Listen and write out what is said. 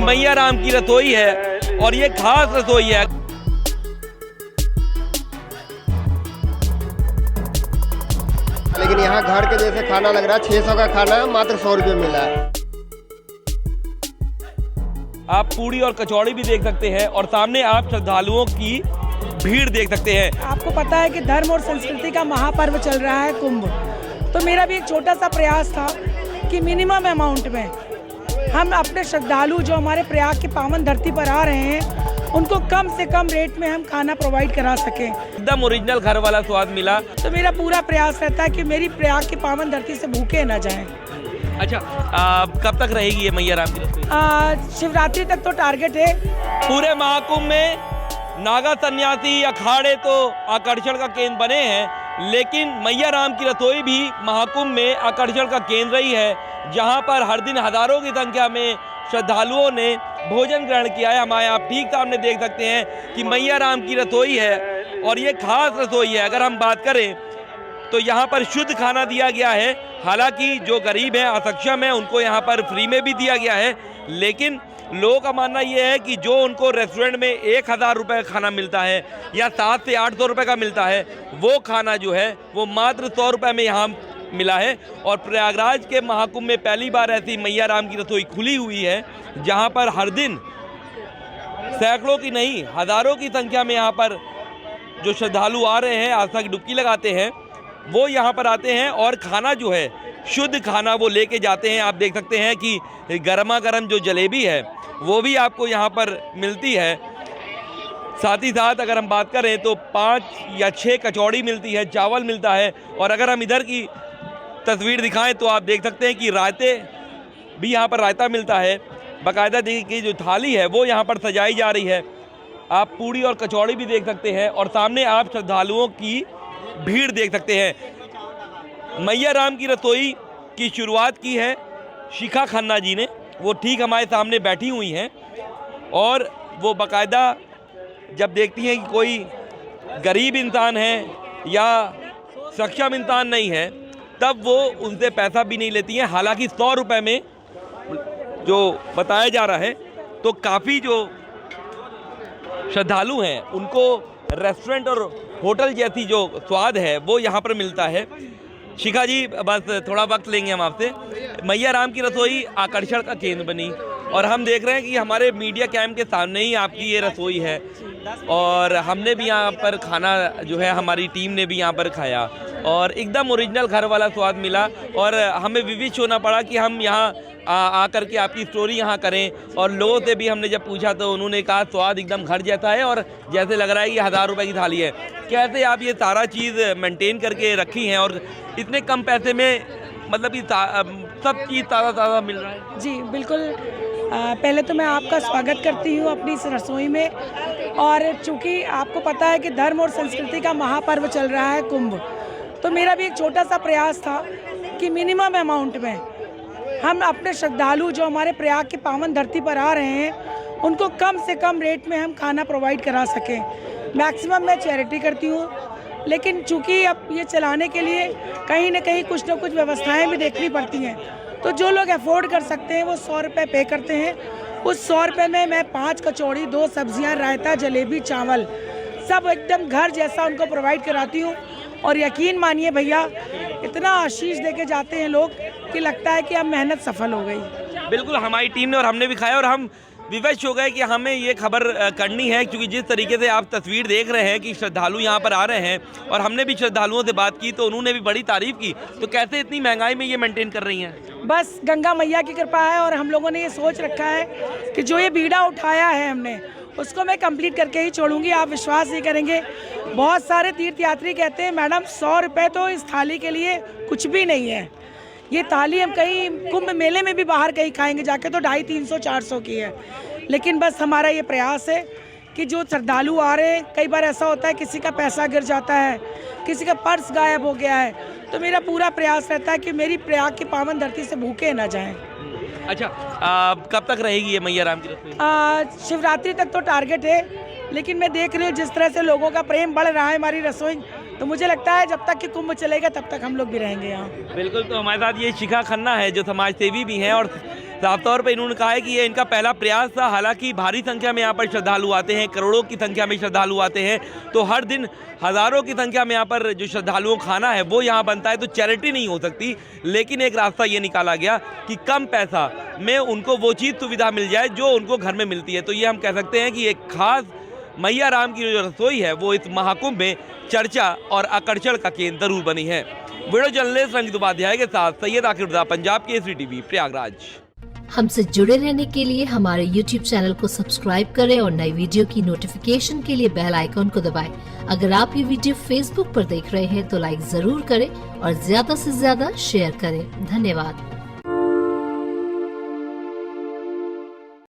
मैया राम की रसोई है और ये खास रसोई है। लेकिन यहाँ घर के जैसे खाना लग रहा है। 600 का खाना मात्र 100 रुपये मिला है। आप पूड़ी और कचौड़ी भी देख सकते हैं और सामने आप श्रद्धालुओं की भीड़ देख सकते हैं। आपको पता है कि धर्म और संस्कृति का महापर्व चल रहा है कुंभ, तो मेरा भी एक छोटा सा प्रयास था कि मिनिमम अमाउंट में हम अपने श्रद्धालु जो हमारे प्रयाग की पावन धरती पर आ रहे हैं उनको कम से कम रेट में हम खाना प्रोवाइड करा सकें। एकदम ओरिजिनल घर वाला स्वाद मिला। तो मेरा पूरा प्रयास रहता है कि मेरी प्रयाग की पावन धरती से भूखे न जाएं। अच्छा, कब तक रहेगी ये मैया राम की रसोई? शिवरात्रि तक तो टारगेट है। पूरे महाकुंभ में नागा सन्यासी अखाड़े तो आकर्षण का केंद्र बने हैं, लेकिन मैया राम की रसोई भी महाकुंभ में आकर्षण का केंद्र ही है, जहां पर हर दिन हजारों की संख्या में श्रद्धालुओं ने भोजन ग्रहण किया है। हमारे आप ठीक सामने देख सकते हैं कि मैया राम की रसोई है और ये खास रसोई है। अगर हम बात करें तो यहाँ पर शुद्ध खाना दिया गया है। हालांकि जो गरीब हैं, असक्षम हैं, उनको यहाँ पर फ्री में भी दिया गया है, लेकिन लोगों का मानना ये है कि जो उनको रेस्टोरेंट में 1000 रुपये का खाना मिलता है या 700 से 800 रुपये का मिलता है, वो खाना जो है वो मात्र 100 रुपये में यहाँ मिला है। और प्रयागराज के महाकुंभ में पहली बार ऐसी मैया राम की रसोई खुली हुई है, जहाँ पर हर दिन सैकड़ों की नहीं हज़ारों की संख्या में यहाँ पर जो श्रद्धालु आ रहे हैं, आस्था की डुबकी लगाते हैं, वो यहाँ पर आते हैं और खाना जो है शुद्ध खाना वो लेके जाते हैं। आप देख सकते हैं कि गर्मा गर्म जो जलेबी है वो भी आपको यहाँ पर मिलती है। साथ ही साथ अगर हम बात करें तो 5 या 6 कचौड़ी मिलती है, चावल मिलता है। और अगर हम इधर की तस्वीर दिखाएं तो आप देख सकते हैं कि रायते भी यहाँ पर रायता मिलता है। बाकायदा देखिए जो थाली है वो यहाँ पर सजाई जा रही है। आप पूड़ी और कचौड़ी भी देख सकते हैं और सामने आप श्रद्धालुओं की भीड़ देख सकते हैं। मैया राम की रसोई की शुरुआत की है शिखा खन्ना जी ने, वो ठीक हमारे सामने बैठी हुई हैं और वो बाकायदा जब देखती हैं कि कोई गरीब इंसान है या सक्षम इंसान नहीं है, तब वो उनसे पैसा भी नहीं लेती हैं। हालांकि 100 रुपये में जो बताया जा रहा है, तो काफ़ी जो श्रद्धालु हैं उनको रेस्टोरेंट और होटल जैसी जो स्वाद है वो यहाँ पर मिलता है। शिखा जी, बस थोड़ा वक्त लेंगे हम आपसे। मैया राम की रसोई आकर्षण का केंद्र बनी और हम देख रहे हैं कि हमारे मीडिया कैम के सामने ही आपकी ये रसोई है और हमने भी यहाँ पर खाना जो है हमारी टीम ने भी यहाँ पर खाया और एकदम ओरिजिनल घर वाला स्वाद मिला। और हमें विविध होना पड़ा कि हम यहाँ आकर के आपकी स्टोरी यहाँ करें। और लोगों से भी हमने जब पूछा तो उन्होंने कहा स्वाद एकदम घर जैसा है और जैसे लग रहा है कि 1000 रुपये की थाली है। कैसे आप ये सारा चीज़ मेंटेन करके रखी हैं और इतने कम पैसे में, मतलब कि सब चीज़ ताज़ा ताज़ा मिल रहा है? जी बिल्कुल। पहले तो मैं आपका स्वागत करती हूँ अपनी इस रसोई में। और चूँकि आपको पता है कि धर्म और संस्कृति का महापर्व चल रहा है कुंभ, तो मेरा भी एक छोटा सा प्रयास था कि मिनिमम अमाउंट में हम अपने श्रद्धालु जो हमारे प्रयाग की पावन धरती पर आ रहे हैं उनको कम से कम रेट में हम खाना प्रोवाइड करा सकें। मैक्सिमम मैं चैरिटी करती हूँ, लेकिन चूँकि अब ये चलाने के लिए कहीं ना कहीं कुछ ना कुछ व्यवस्थाएं भी देखनी पड़ती हैं, तो जो लोग अफोर्ड कर सकते हैं वो 100 रुपये पे करते हैं। उस 100 रुपये में मैं 5 कचौड़ी, 2 सब्जियां, रायता, जलेबी, चावल सब एकदम घर जैसा उनको प्रोवाइड कराती हूँ। और यकीन मानिए भैया, इतना आशीष देके जाते हैं लोग कि लगता है कि अब मेहनत सफल हो गई। बिल्कुल, हमारी टीम ने और हमने भी खाया और हम विवश हो गए कि हमें ये खबर करनी है, क्योंकि जिस तरीके से आप तस्वीर देख रहे हैं कि श्रद्धालु यहाँ पर आ रहे हैं और हमने भी श्रद्धालुओं से बात की तो उन्होंने भी बड़ी तारीफ की। तो कैसे इतनी महंगाई में ये मेंटेन कर रही हैं? बस गंगा मैया की कृपा है और हम लोगों ने ये सोच रखा है कि जो ये बीड़ा उठाया है हमने, उसको मैं कंप्लीट करके ही छोड़ूंगी। आप विश्वास नहीं करेंगे, बहुत सारे तीर्थयात्री कहते हैं मैडम 100 रुपये तो इस थाली के लिए कुछ भी नहीं है। ये थाली हम कहीं कुंभ मेले में भी बाहर कहीं खाएंगे जाके तो 250, 300, 400 की है। लेकिन बस हमारा ये प्रयास है कि जो श्रद्धालु आ रहे हैं, कई बार ऐसा होता है किसी का पैसा गिर जाता है, किसी का पर्स गायब हो गया है, तो मेरा पूरा प्रयास रहता है कि मेरी प्रयाग की पावन धरती से भूखे ना जाएं। अच्छा, कब तक रहेगी ये मैया राम की रसोई? शिवरात्रि तक तो टारगेट है, लेकिन मैं देख रही हूँ जिस तरह से लोगों का प्रेम बढ़ रहा है हमारी रसोई तो मुझे लगता है जब तक कि कुंभ चलेगा तब तक हम लोग भी रहेंगे यहाँ। बिल्कुल, तो हमारे साथ ये शिखा खन्ना है जो समाज सेवी भी हैं और साफ तौर पे इन्होंने कहा है कि ये इनका पहला प्रयास था। हालांकि भारी संख्या में यहाँ पर श्रद्धालु आते हैं, करोड़ों की संख्या में श्रद्धालु आते हैं, तो हर दिन हज़ारों की संख्या में यहाँ पर जो श्रद्धालुओं खाना है वो यहाँ बनता है, तो चैरिटी नहीं हो सकती। लेकिन एक रास्ता ये निकाला गया कि कम पैसा में उनको वो चीज़ सुविधा मिल जाए जो उनको घर में मिलती है। तो ये हम कह सकते हैं कि एक खास मैया राम की जो रसोई है वो इस महाकुंभ में चर्चा और आकर्षण का केंद्र जरूर बनी है। वीडियो जर्नलिस्ट रंजित उपाध्याय के साथ सैयद आकिब रज़ा, पंजाब केसरी टीवी, प्रयागराज। हमसे जुड़े रहने के लिए हमारे YouTube चैनल को सब्सक्राइब करें और नई वीडियो की नोटिफिकेशन के लिए बेल आइकॉन को दबाएं। अगर आप ये वीडियो Facebook पर देख रहे हैं तो लाइक जरूर करें और ज्यादा से ज्यादा शेयर करें। धन्यवाद।